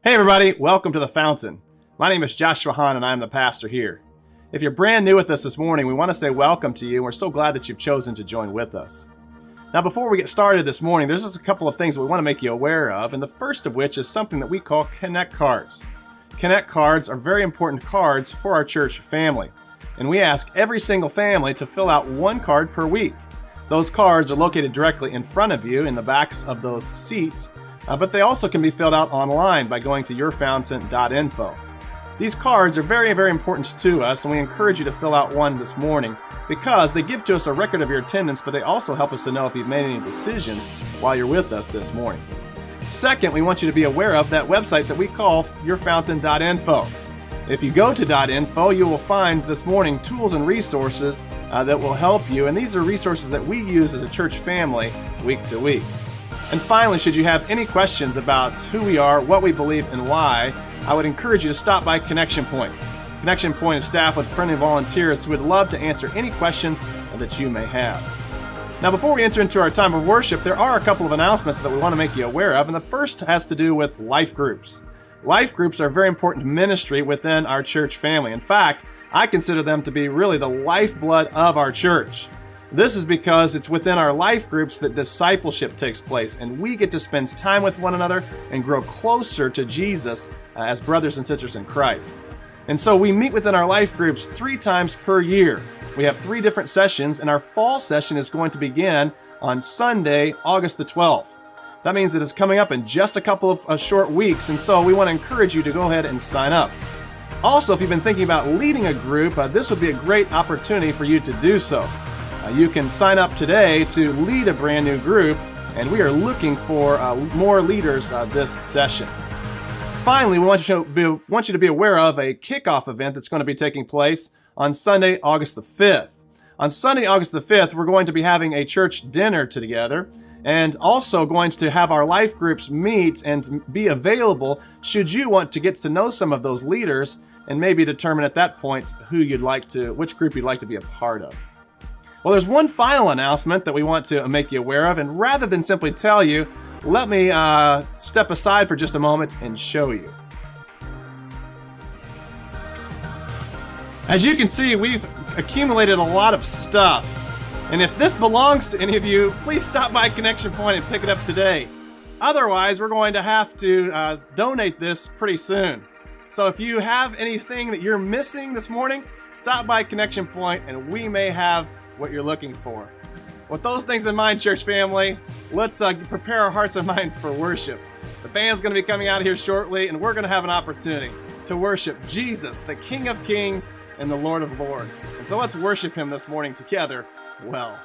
Hey everybody, welcome to The Fountain. My name is Joshua Hahn and I'm the pastor here. If you're brand new with us this morning, we want to say welcome to you and we're so glad that you've chosen to join with us. Now before we get started this morning, there's just a couple of things that we want to make you aware of, and the first of which is something that we call Connect cards. Connect cards are very important cards for our church family, and we ask every single family to fill out one card per week. Those cards are located directly in front of you in the backs of those seats, but they also can be filled out online by going to yourfountain.info. These cards are very, very important to us, and we encourage you to fill out one this morning because they give to us a record of your attendance, but they also help us to know if you've made any decisions while you're with us this morning. Second, we want you to be aware of that website that we call yourfountain.info. If you go to .info, you will find this morning tools and resources that will help you, and these are resources that we use as a church family week to week. And finally, should you have any questions about who we are, what we believe, and why, I would encourage you to stop by Connection Point. Connection Point is staffed with friendly volunteers who would love to answer any questions that you may have. Now, before we enter into our time of worship, there are a couple of announcements that we want to make you aware of, and the first has to do with life groups. Life groups are a very important ministry within our church family. In fact, I consider them to be really the lifeblood of our church. This is because it's within our life groups that discipleship takes place, and we get to spend time with one another and grow closer to Jesus as brothers and sisters in Christ. And so we meet within our life groups 3 times per year. We have 3 different sessions, and our fall session is going to begin on Sunday, August the 12th. That means that it's coming up in just a couple of short weeks, and so we want to encourage you to go ahead and sign up. Also, if you've been thinking about leading a group, this would be a great opportunity for you to do so. You can sign up today to lead a brand new group, and we are looking for more leaders this session. Finally, we want you to be aware of a kickoff event that's going to be taking place on Sunday, August the 5th. On Sunday, August the 5th, we're going to be having a church dinner together, and also going to have our life groups meet and be available should you want to get to know some of those leaders and maybe determine at that point which group you'd like to be a part of. Well, there's one final announcement that we want to make you aware of, and rather than simply tell you, let me step aside for just a moment and show you. As you can see, we've accumulated a lot of stuff, and if this belongs to any of you, please stop by Connection Point and pick it up today. Otherwise, we're going to have to donate this pretty soon. So if you have anything that you're missing this morning, stop by Connection Point and we may have what you're looking for. With those things in mind, church family, let's prepare our hearts and minds for worship. The band's going to be coming out here shortly, and we're going to have an opportunity to worship Jesus, the King of Kings and the Lord of Lords. And so let's worship him this morning together well.